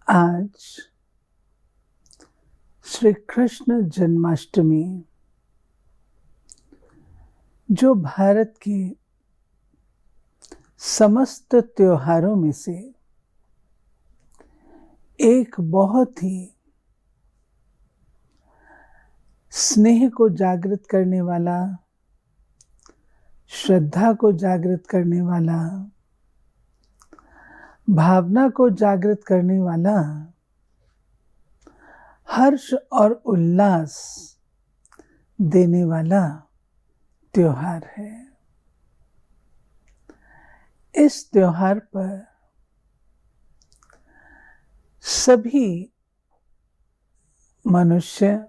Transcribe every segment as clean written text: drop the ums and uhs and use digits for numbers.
आज श्री कृष्ण जन्माष्टमी, जो भारत के समस्त त्योहारों में से एक बहुत ही स्नेह को जागृत करने वाला, श्रद्धा को जागृत करने वाला, भावना को जागृत करने वाला, हर्ष और उल्लास देने वाला त्योहार है। इस त्योहार पर सभी मनुष्य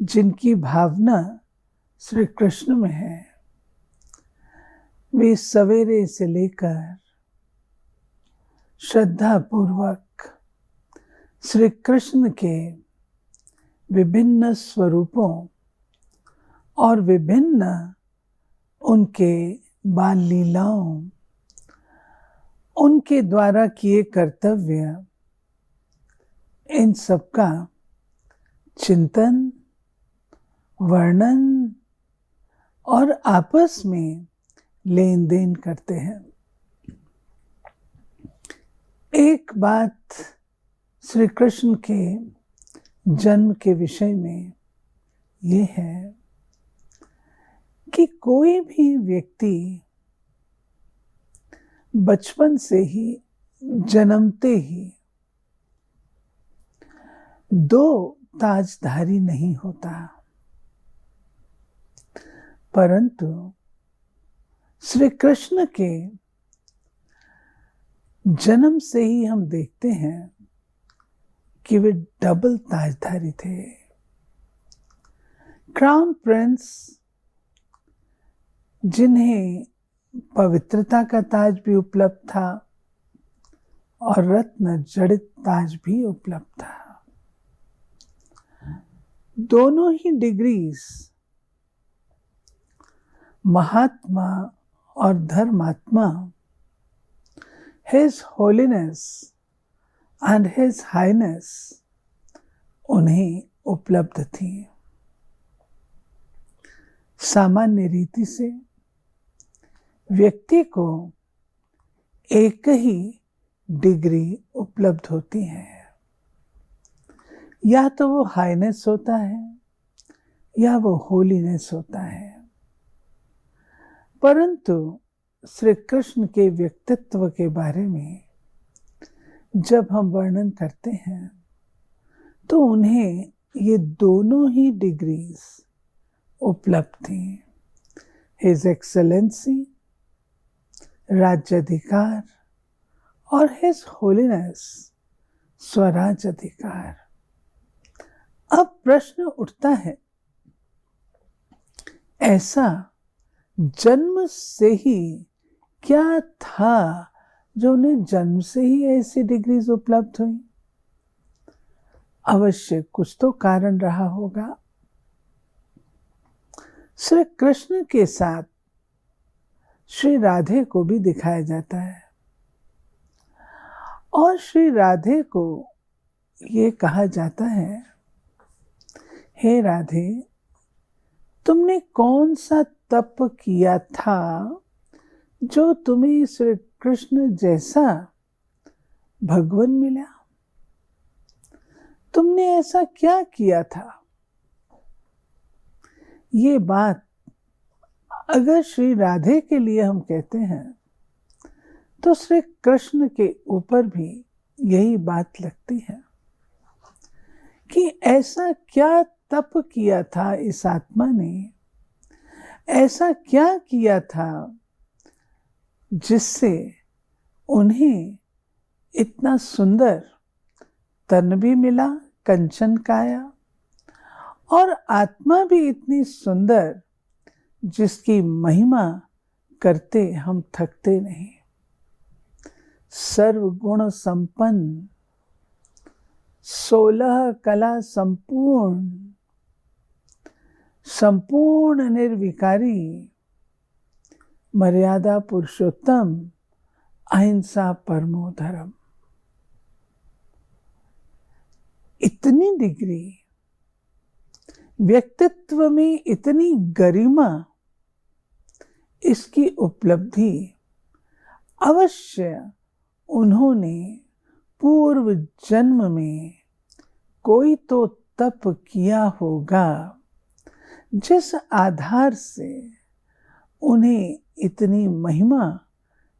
जिनकी भावना श्री कृष्ण में है, वे सवेरे से लेकर श्रद्धा पूर्वक श्री कृष्ण के विभिन्न स्वरूपों और विभिन्न उनके बाल लीलाओं, उनके द्वारा किए कर्तव्य, इन सब का चिंतन, वर्णन और आपस में लेन देन करते हैं। एक बात श्री कृष्ण के जन्म के विषय में ये है कि कोई भी व्यक्ति बचपन से ही, जन्मते ही दो ताजधारी नहीं होता, परंतु श्री कृष्ण के जन्म से ही हम देखते हैं कि वे डबल ताजधारी थे। क्राउन प्रिंस, जिन्हें पवित्रता का ताज भी उपलब्ध था और रत्न जड़ित ताज भी उपलब्ध था। दोनों ही डिग्रीज महात्मा और धर्मात्मा, His Holiness and His Highness, उन्हें उपलब्ध थी। सामान्य रीति से व्यक्ति को एक ही डिग्री उपलब्ध होती है, या तो वो हाईनेस होता है या वो होलीनेस होता है। परंतु श्री कृष्ण के व्यक्तित्व के बारे में जब हम वर्णन करते हैं तो उन्हें ये दोनों ही डिग्रीज उपलब्ध थी। हिज एक्सेलेंसी, राज्याधिकार, और हिज होलीनेस, स्वराज अधिकार। अब प्रश्न उठता है, ऐसा जन्म से ही क्या था जो उन्हें जन्म से ही ऐसी डिग्रीज उपलब्ध हुई? अवश्य कुछ तो कारण रहा होगा। श्री कृष्ण के साथ श्री राधे को भी दिखाया जाता है और श्री राधे को ये कहा जाता है, हे राधे, तुमने कौन सा तप किया था जो तुम्हें श्री कृष्ण जैसा भगवान मिला? तुमने ऐसा क्या किया था? ये बात अगर श्री राधे के लिए हम कहते हैं तो श्री कृष्ण के ऊपर भी यही बात लगती है कि ऐसा क्या तप किया था इस आत्मा ने, ऐसा क्या किया था जिससे उन्हें इतना सुंदर तन भी मिला, कंचन काया, और आत्मा भी इतनी सुंदर जिसकी महिमा करते हम थकते नहीं। सर्वगुण संपन्न, 16 कला संपूर्ण, संपूर्ण निर्विकारी, मर्यादा पुरुषोत्तम, अहिंसा परमो धर्म। इतनी डिग्री, व्यक्तित्व में इतनी गरिमा, इसकी उपलब्धि अवश्य उन्होंने पूर्व जन्म में कोई तो तप किया होगा, जिस आधार से उन्हें इतनी महिमा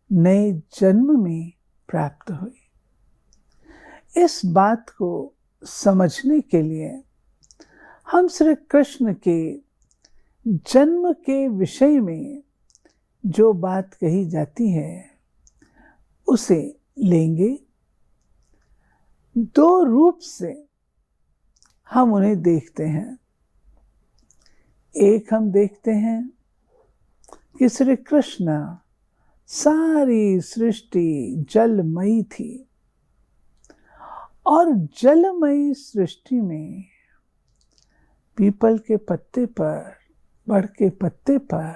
नए जन्म में प्राप्त हुई। इस बात को समझने के लिए हम श्री कृष्ण के जन्म के विषय में जो बात कही जाती है उसे लेंगे। दो रूप से हम उन्हें देखते हैं। एक हम देखते हैं कि श्री कृष्ण सारी सृष्टि जलमयी थी और जलमयी सृष्टि में पीपल के पत्ते पर, बड़ के पत्ते पर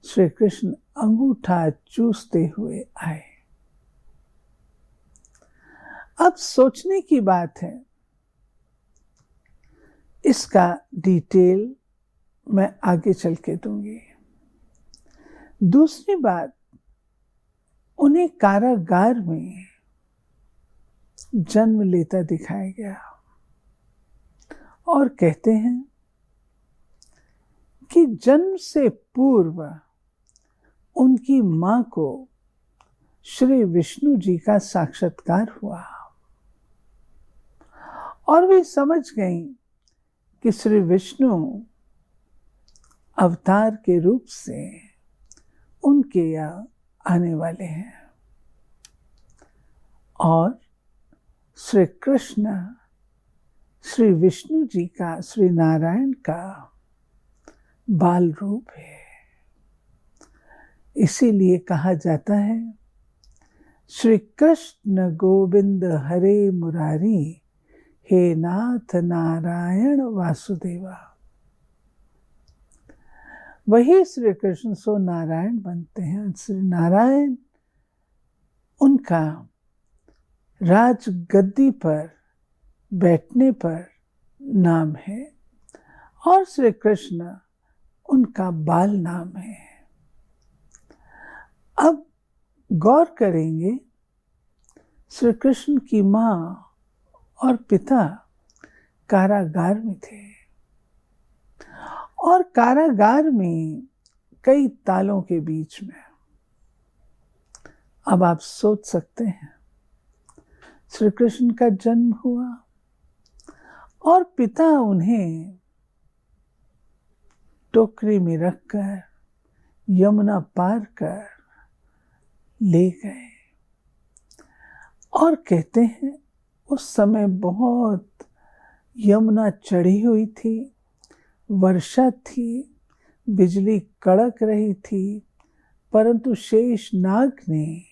श्री कृष्ण अंगूठा चूसते हुए आए। अब सोचने की बात है, इसका डिटेल मैं आगे चल के दूंगी। दूसरी बात, उन्हें कारागार में जन्म लेता दिखाया गया और कहते हैं कि जन्म से पूर्व उनकी मां को श्री विष्णु जी का साक्षात्कार हुआ और वे समझ गईं कि श्री विष्णु अवतार के रूप से उनके यहाँ आने वाले हैं और श्री कृष्ण श्री विष्णु जी का, श्री नारायण का बाल रूप है। इसीलिए कहा जाता है, श्री कृष्ण गोविंद हरे मुरारी, हे नाथ नारायण वासुदेवा। वही श्री कृष्ण सो नारायण बनते हैं। श्री नारायण उनका राज गद्दी पर बैठने पर नाम है और श्री कृष्ण उनका बाल नाम है। अब गौर करेंगे, श्री कृष्ण की मां और पिता कारागार में थे और कारागार में कई तालों के बीच में। अब आप सोच सकते हैं, श्री कृष्ण का जन्म हुआ और पिता उन्हें टोकरी में रखकर यमुना पार कर ले गए और कहते हैं उस समय बहुत यमुना चढ़ी हुई थी, वर्षा थी, बिजली कड़क रही थी, परंतु शेषनाग ने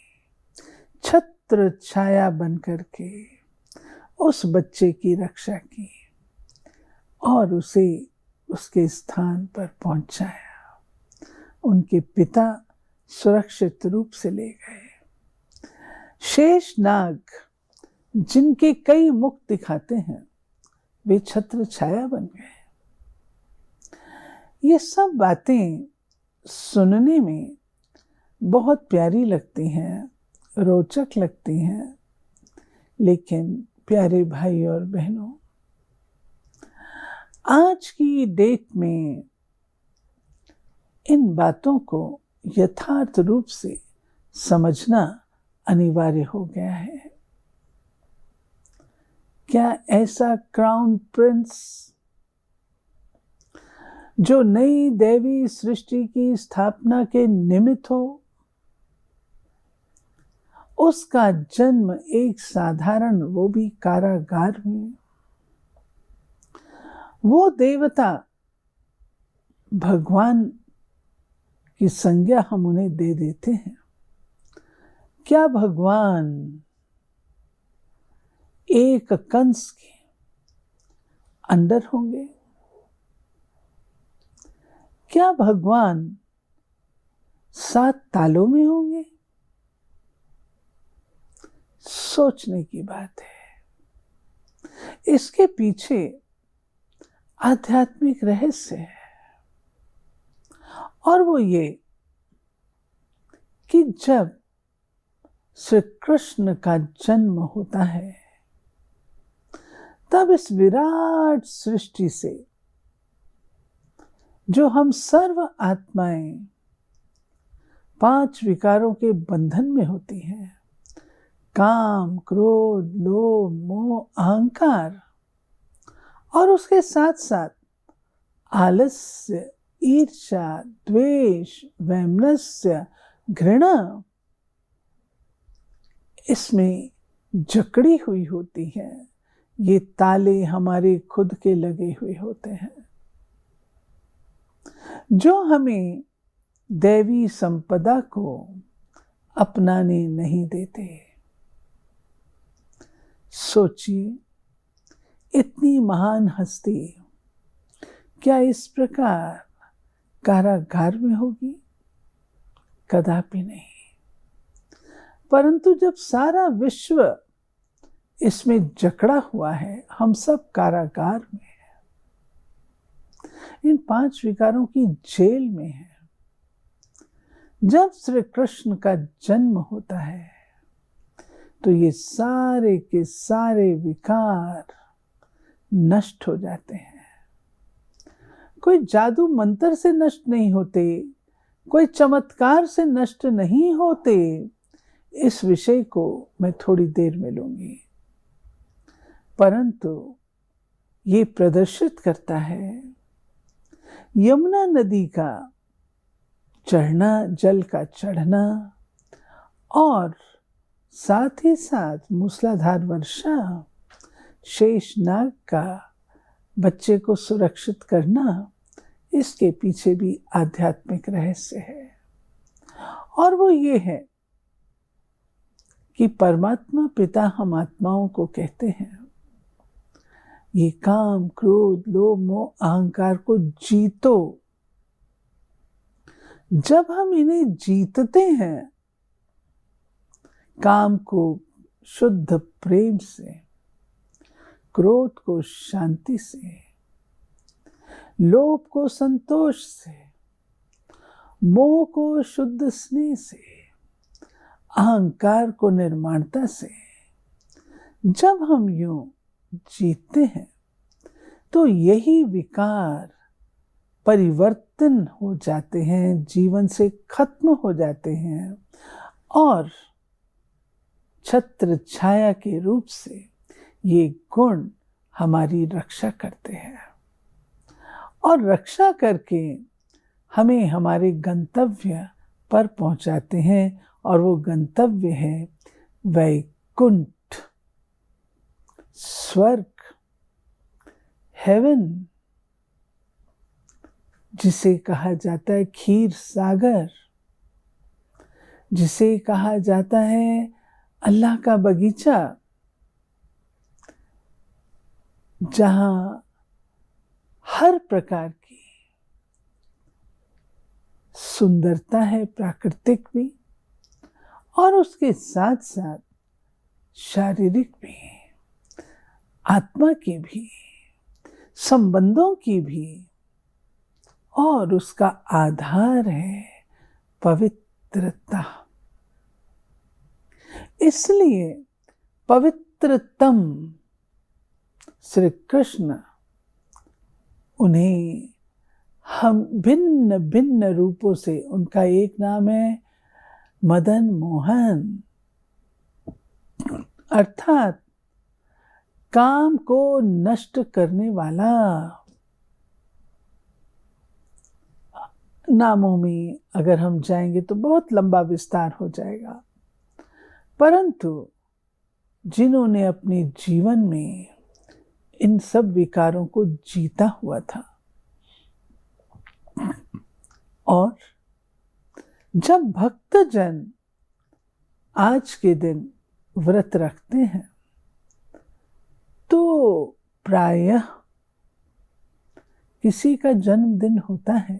छत्र छाया बनकर के उस बच्चे की रक्षा की और उसे उसके स्थान पर पहुंचाया। उनके पिता सुरक्षित रूप से ले गए। शेषनाग जिनके कई मुख दिखाते हैं, वे छत्र छाया बन गए। ये सब बातें सुनने में बहुत प्यारी लगती हैं, रोचक लगती हैं, लेकिन प्यारे भाई और बहनों, आज की डेट में इन बातों को यथार्थ रूप से समझना अनिवार्य हो गया है। क्या ऐसा क्राउन प्रिंस जो नई दैवी सृष्टि की स्थापना के निमित्त हो, उसका जन्म एक साधारण, वो भी कारागार में, वो देवता भगवान की संज्ञा हम उन्हें दे देते हैं। क्या भगवान एक कंस के अंदर होंगे? क्या भगवान 7 तालों में होंगे? सोचने की बात है। इसके पीछे आध्यात्मिक रहस्य है, और वो ये कि जब श्री कृष्ण का जन्म होता है तब इस विराट सृष्टि से जो हम सर्व आत्माएं 5 विकारों के बंधन में होती हैं, काम, क्रोध, लोभ, मोह, अहंकार, और उसके साथ साथ आलस्य, ईर्ष्या, द्वेष, वैमनस्य, घृणा, इसमें जकड़ी हुई होती है। ये ताले हमारे खुद के लगे हुए होते हैं जो हमें दैवी संपदा को अपनाने नहीं देते। सोचिए, इतनी महान हस्ती क्या इस प्रकार कारागार में होगी? कदापि नहीं। परंतु जब सारा विश्व इसमें जकड़ा हुआ है, हम सब कारागार में हैं, इन 5 विकारों की जेल में हैं। जब श्री कृष्ण का जन्म होता है तो ये सारे के सारे विकार नष्ट हो जाते हैं। कोई जादू मंत्र से नष्ट नहीं होते, कोई चमत्कार से नष्ट नहीं होते। इस विषय को मैं थोड़ी देर में लूंगी, परंतु ये प्रदर्शित करता है यमुना नदी का चढ़ना, जल का चढ़ना, और साथ ही साथ मूसलाधार वर्षा, शेषनाग का बच्चे को सुरक्षित करना, इसके पीछे भी आध्यात्मिक रहस्य है। और वो ये है कि परमात्मा पिता हम आत्माओं को कहते हैं, ये काम, क्रोध, लोभ, मोह, अहंकार को जीतो। जब हम इन्हें जीतते हैं, काम को शुद्ध प्रेम से, क्रोध को शांति से, लोभ को संतोष से, मोह को शुद्ध स्नेह से, अहंकार को निर्माणता से, जब हम यूं जीतते हैं तो यही विकार परिवर्तन हो जाते हैं, जीवन से खत्म हो जाते हैं, और छत्र छाया के रूप से ये गुण हमारी रक्षा करते हैं, और रक्षा करके हमें हमारे गंतव्य पर पहुंचाते हैं। और वो गंतव्य है वैकुंठ, स्वर्ग, हेवन, जिसे कहा जाता है क्षीर सागर, जिसे कहा जाता है अल्लाह का बगीचा, जहां हर प्रकार की सुंदरता है, प्राकृतिक भी और उसके साथ साथ शारीरिक भी, आत्मा की भी, संबंधों की भी, और उसका आधार है पवित्रता। इसलिए पवित्रतम श्री कृष्ण, उन्हें हम भिन्न भिन्न रूपों से, उनका एक नाम है मदन मोहन, अर्थात काम को नष्ट करने वाला। नामों में अगर हम जाएंगे तो बहुत लंबा विस्तार हो जाएगा, परंतु जिन्होंने अपने जीवन में इन सब विकारों को जीता हुआ था, और जब भक्तजन आज के दिन व्रत रखते हैं तो प्रायः किसी का जन्मदिन होता है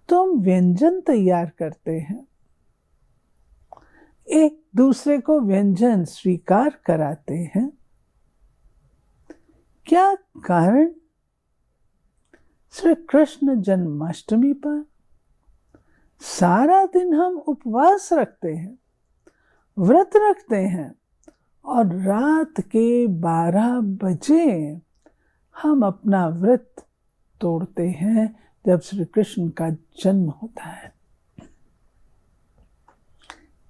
तो हम व्यंजन तैयार करते हैं, एक दूसरे को व्यंजन स्वीकार कराते हैं, क्या कारण श्री कृष्ण जन्माष्टमी पर सारा दिन हम उपवास रखते हैं, व्रत रखते हैं, और रात के 12 बजे हम अपना व्रत तोड़ते हैं जब श्री कृष्ण का जन्म होता है।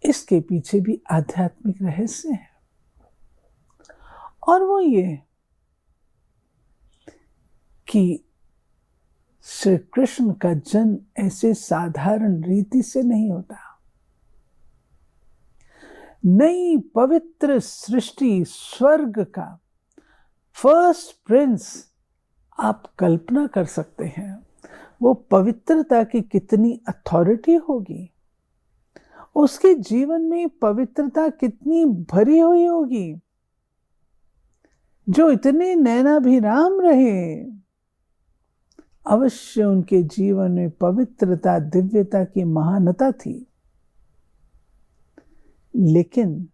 इसके पीछे भी आध्यात्मिक रहस्य है, और वो ये कि श्री कृष्ण का जन्म ऐसे साधारण रीति से नहीं होता। नई पवित्र सृष्टि, स्वर्ग का फर्स्ट प्रिंस, आप कल्पना कर सकते हैं वो पवित्रता की कितनी अथॉरिटी होगी, उसके जीवन में पवित्रता कितनी भरी हुई होगी, जो इतने नैनाभिराम रहे। अवश्य उनके जीवन में पवित्रता, दिव्यता की महानता थी, लेकिन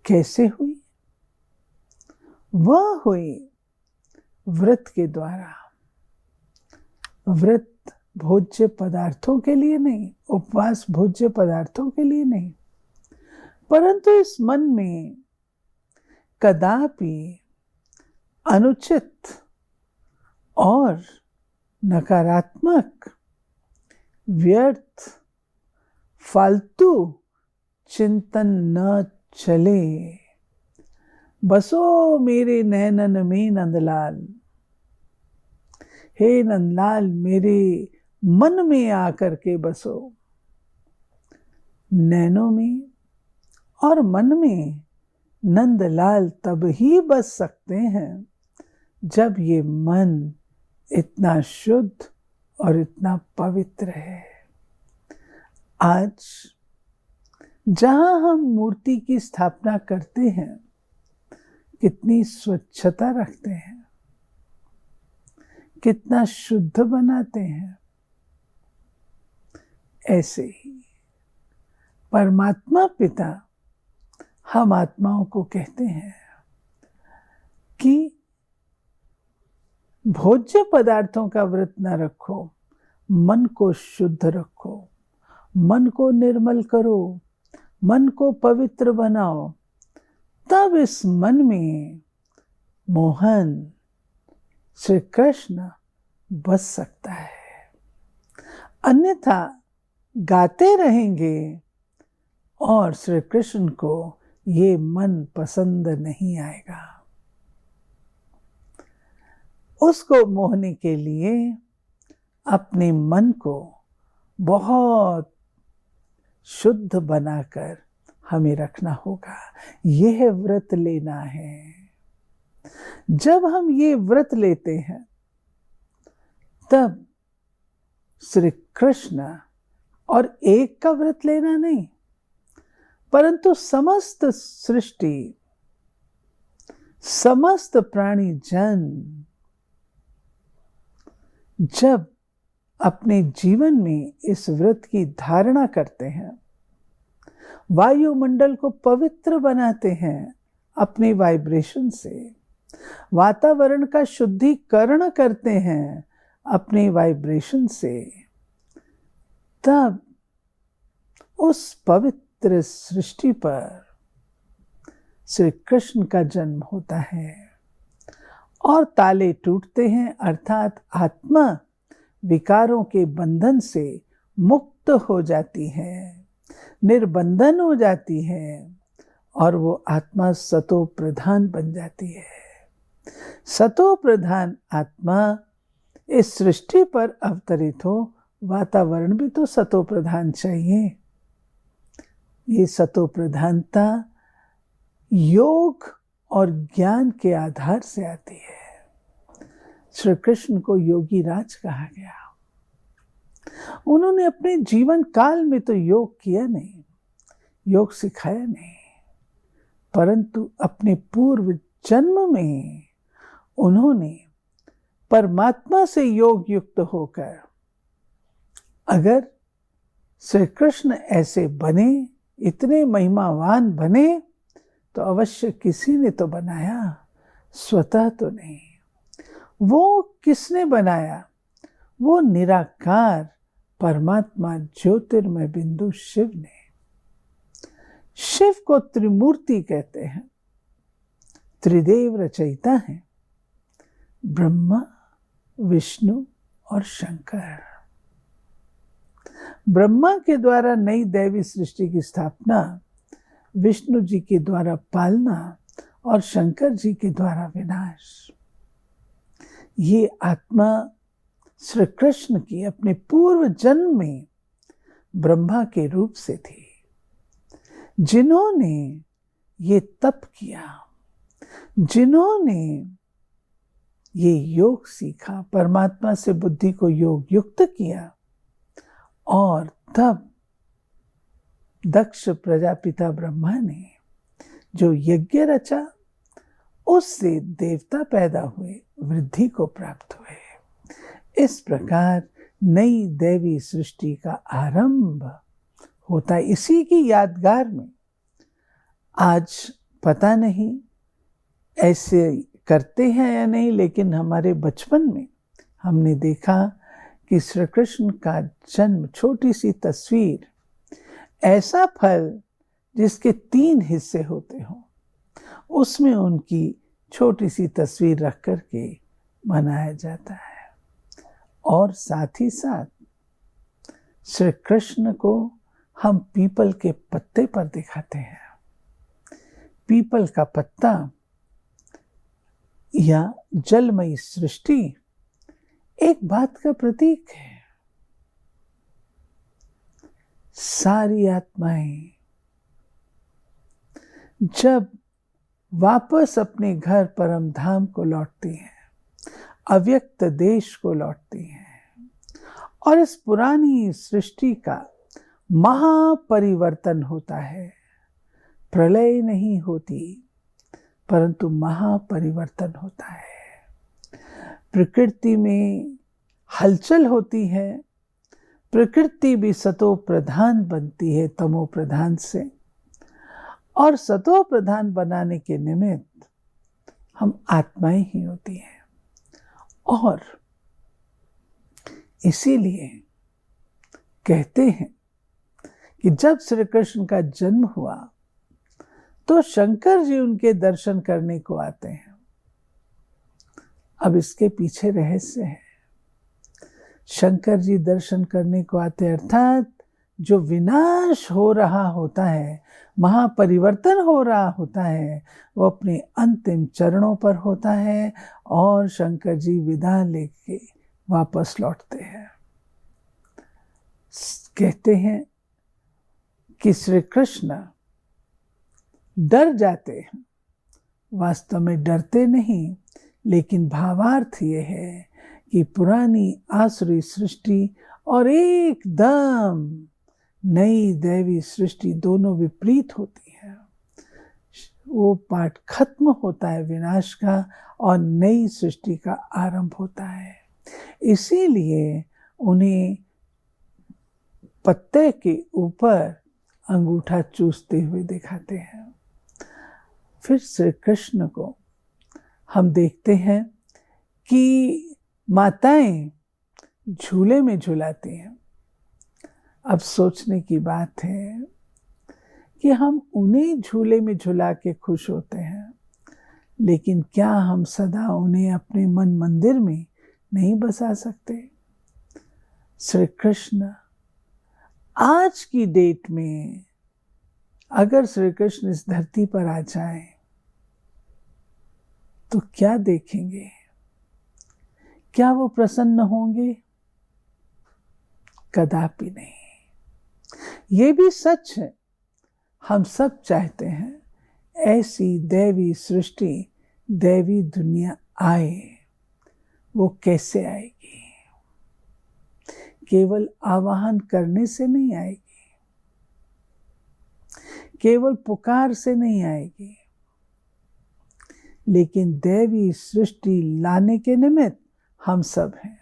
कैसे हुई? वह हुई व्रत के द्वारा। व्रत भोज्य पदार्थों के लिए नहीं, उपवास भोज्य पदार्थों के लिए नहीं, परंतु इस मन में कदापि अनुचित और नकारात्मक, व्यर्थ, फालतू चिंतन न चले। बसो मेरे नैनन में नंदलाल, हे नंदलाल मेरे मन में आकर के बसो। नैनों में और मन में नंदलाल तब ही बस सकते हैं जब ये मन इतना शुद्ध और इतना पवित्र है। आज जहां हम मूर्ति की स्थापना करते हैं, कितनी स्वच्छता रखते हैं, कितना शुद्ध बनाते हैं। ऐसे ही परमात्मा पिता हम आत्माओं को कहते हैं कि भोज्य पदार्थों का व्रत न रखो, मन को शुद्ध रखो, मन को निर्मल करो, मन को पवित्र बनाओ, तब इस मन में मोहन श्री कृष्ण बस सकता है। अन्यथा गाते रहेंगे और श्री कृष्ण को ये मन पसंद नहीं आएगा। उसको मोहने के लिए अपने मन को बहुत शुद्ध बनाकर हमें रखना होगा। यह व्रत लेना है। जब हम ये व्रत लेते हैं, तब श्री कृष्ण और एक का व्रत लेना नहीं, परंतु समस्त सृष्टि, समस्त प्राणी जन जब अपने जीवन में इस व्रत की धारणा करते हैं, वायुमंडल को पवित्र बनाते हैं अपने वाइब्रेशन से, वातावरण का शुद्धिकरण करते हैं अपने वाइब्रेशन से, तब उस पवित्र सृष्टि पर श्री कृष्ण का जन्म होता है और ताले टूटते हैं, अर्थात आत्मा विकारों के बंधन से मुक्त हो जाती है, निर्बंधन हो जाती है और वो आत्मा सतो प्रधान बन जाती है। सतो प्रधान आत्मा इस सृष्टि पर अवतरित हो, वातावरण भी तो सतो प्रधान चाहिए। ये सतो प्रधानता योग और ज्ञान के आधार से आती है। श्री कृष्ण को योगी राज कहा गया। उन्होंने अपने जीवन काल में तो योग किया नहीं, योग सिखाया नहीं, परंतु अपने पूर्व जन्म में उन्होंने परमात्मा से योग युक्त होकर, अगर श्री कृष्ण ऐसे बने, इतने महिमावान बने, तो अवश्य किसी ने तो बनाया, स्वतः तो नहीं। वो किसने बनाया? वो निराकार परमात्मा ज्योतिर्मय बिंदु शिव ने। शिव को त्रिमूर्ति कहते हैं, त्रिदेव रचयिता हैं, ब्रह्मा, विष्णु और शंकर। ब्रह्मा के द्वारा नई दैवी सृष्टि की स्थापना, विष्णु जी के द्वारा पालना और शंकर जी के द्वारा विनाश। ये आत्मा श्री कृष्ण की अपने पूर्व जन्म में ब्रह्मा के रूप से थी, जिन्होंने ये तप किया, जिन्होंने ये योग सीखा, परमात्मा से बुद्धि को योग युक्त किया, और तब दक्ष प्रजापिता ब्रह्मा ने जो यज्ञ रचा, उससे देवता पैदा हुए, वृद्धि को प्राप्त हुए। इस प्रकार नई दैवी सृष्टि का आरंभ होता है। इसी की यादगार में आज पता नहीं ऐसे करते हैं या नहीं, लेकिन हमारे बचपन में हमने देखा कि श्री कृष्ण का जन्म, छोटी सी तस्वीर, ऐसा फल जिसके 3 हिस्से होते हों, उसमें उनकी छोटी सी तस्वीर रख करके मनाया जाता है। और साथ ही साथ श्री कृष्ण को हम पीपल के पत्ते पर दिखाते हैं। पीपल का पत्ता या जलमयी सृष्टि एक बात का प्रतीक है। सारी आत्माएं जब वापस अपने घर परम धाम को लौटती हैं, अव्यक्त देश को लौटती हैं, और इस पुरानी सृष्टि का महापरिवर्तन होता है। प्रलय नहीं होती, परंतु महापरिवर्तन होता है। प्रकृति में हलचल होती है, प्रकृति भी सतो प्रधान बनती है तमो प्रधान से, और सतो प्रधान बनाने के निमित्त हम आत्माएं ही होती हैं। और इसीलिए कहते हैं कि जब श्री कृष्ण का जन्म हुआ तो शंकर जी उनके दर्शन करने को आते हैं। अब इसके पीछे रहस्य है। शंकर जी दर्शन करने को आते, अर्थात जो विनाश हो रहा होता है, महापरिवर्तन हो रहा होता है, वो अपने अंतिम चरणों पर होता है, और शंकर जी विदा लेके वापस लौटते हैं। कहते हैं कि श्री कृष्ण डर जाते हैं। वास्तव में डरते नहीं, लेकिन भावार्थ ये है कि पुरानी आसुरी सृष्टि और एकदम नई दैवी सृष्टि दोनों विपरीत होती है। वो पाठ खत्म होता है विनाश का, और नई सृष्टि का आरंभ होता है। इसीलिए उन्हें पत्ते के ऊपर अंगूठा चूसते हुए दिखाते हैं। फिर श्री कृष्ण को हम देखते हैं कि माताएं झूले में झुलाती हैं। अब सोचने की बात है कि हम उन्हें झूले में झुला के खुश होते हैं, लेकिन क्या हम सदा उन्हें अपने मन मंदिर में नहीं बसा सकते? श्री कृष्ण आज की डेट में अगर श्री कृष्ण इस धरती पर आ जाएं तो क्या देखेंगे? क्या वो प्रसन्न होंगे? कदापि नहीं। ये भी सच है, हम सब चाहते हैं ऐसी दैवी सृष्टि, दैवी दुनिया आए। वो कैसे आएगी? केवल आवाहन करने से नहीं आएगी, केवल पुकार से नहीं आएगी, लेकिन दैवी सृष्टि लाने के निमित्त हम सब हैं।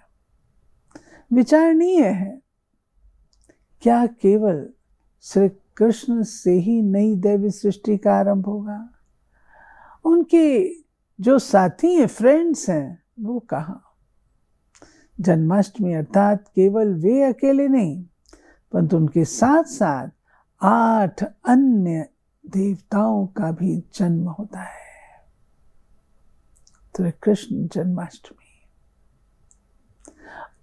विचारणीय है, क्या केवल श्री कृष्ण से ही नई दैवी सृष्टि का आरंभ होगा? उनके जो साथी हैं, फ्रेंड्स हैं, वो कहाँ? जन्माष्टमी अर्थात केवल वे अकेले नहीं, परंतु उनके साथ साथ 8 अन्य देवताओं का भी जन्म होता है। तो कृष्ण जन्माष्टमी।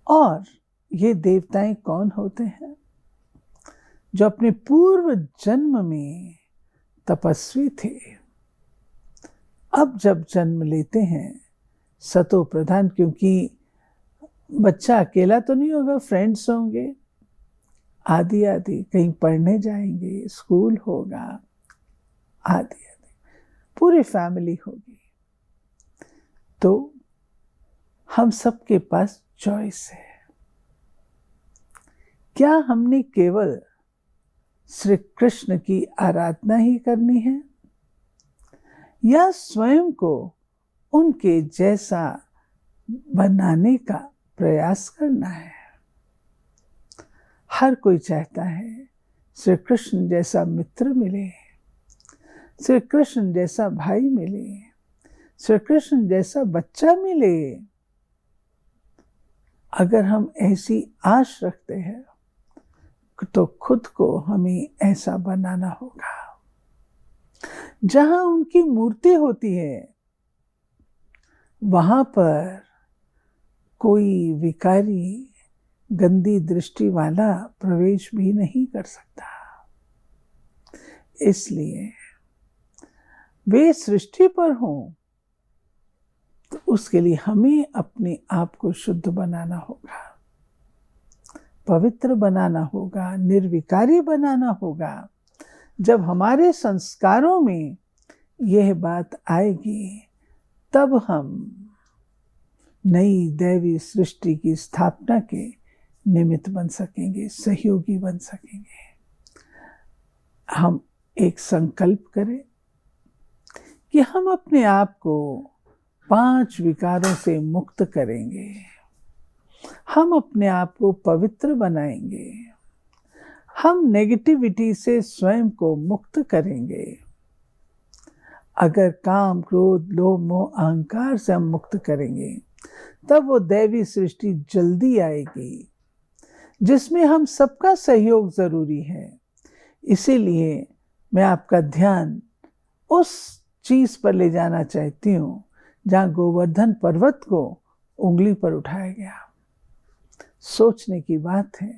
और ये देवताएं कौन होते हैं? जो अपने पूर्व जन्म में तपस्वी थे, अब जब जन्म लेते हैं सतो प्रधान, क्योंकि बच्चा अकेला तो नहीं होगा, फ्रेंड्स होंगे, आदि आदि, कहीं पढ़ने जाएंगे, स्कूल होगा, आदि आदि, पूरी फैमिली होगी। तो हम सबके पास चॉइस है। क्या हमने केवल श्री कृष्ण की आराधना ही करनी है, या स्वयं को उनके जैसा बनाने का प्रयास करना है? हर कोई चाहता है श्री कृष्ण जैसा मित्र मिले, श्री कृष्ण जैसा भाई मिले, श्री कृष्ण जैसा बच्चा मिले। अगर हम ऐसी आश रखते हैं तो खुद को हमें ऐसा बनाना होगा। जहां उनकी मूर्ति होती है वहां पर कोई विकारी, गंदी दृष्टि वाला प्रवेश भी नहीं कर सकता। इसलिए वे सृष्टि पर हों तो उसके लिए हमें अपने आप को शुद्ध बनाना होगा, पवित्र बनाना होगा, निर्विकारी बनाना होगा। जब हमारे संस्कारों में यह बात आएगी तब हम नई दैवी सृष्टि की स्थापना के निमित्त बन सकेंगे, सहयोगी बन सकेंगे। हम एक संकल्प करें कि हम अपने आप को 5 विकारों से मुक्त करेंगे, हम अपने आप को पवित्र बनाएंगे, हम नेगेटिविटी से स्वयं को मुक्त करेंगे। अगर काम, क्रोध, लोभ, मोह, अहंकार से हम मुक्त करेंगे तब वो दैवी सृष्टि जल्दी आएगी, जिसमें हम सबका सहयोग जरूरी है। इसीलिए मैं आपका ध्यान उस चीज पर ले जाना चाहती हूँ जहाँ गोवर्धन पर्वत को उंगली पर उठाया गया। सोचने की बात है,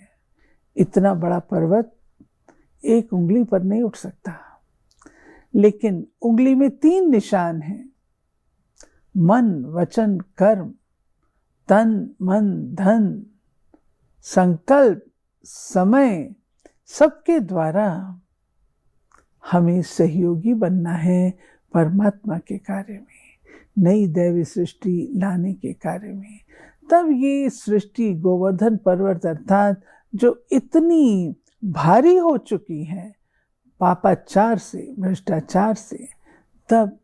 इतना बड़ा पर्वत एक उंगली पर नहीं उठ सकता, लेकिन उंगली में 3 निशान हैं, मन, वचन, कर्म, तन, मन, धन, संकल्प, समय, सबके द्वारा हमें सहयोगी बनना है परमात्मा के कार्य में, नई दैवी सृष्टि लाने के कार्य में। तब ये सृष्टि गोवर्धन पर्वत अर्थात जो इतनी भारी हो चुकी है पापाचार से, भ्रष्टाचार से, तब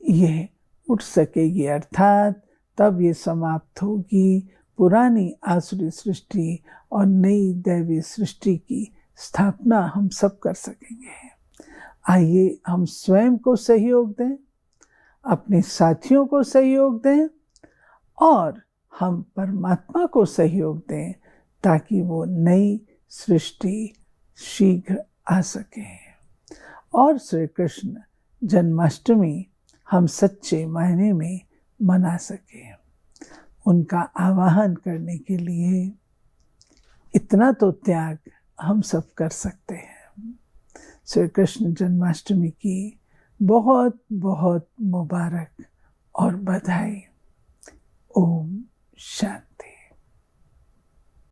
यह उठ सकेगी, अर्थात तब ये समाप्त होगी पुरानी आसुरी सृष्टि और नई दैवी सृष्टि की स्थापना हम सब कर सकेंगे। आइए हम स्वयं को सहयोग दें, अपने साथियों को सहयोग दें और हम परमात्मा को सहयोग दें ताकि वो नई सृष्टि शीघ्र आ सके और श्री कृष्ण जन्माष्टमी हम सच्चे मायने में मना सकें। उनका आवाहन करने के लिए इतना तो त्याग हम सब कर सकते हैं। श्री कृष्ण जन्माष्टमी की बहुत बहुत मुबारक और बधाई। ओम शांति।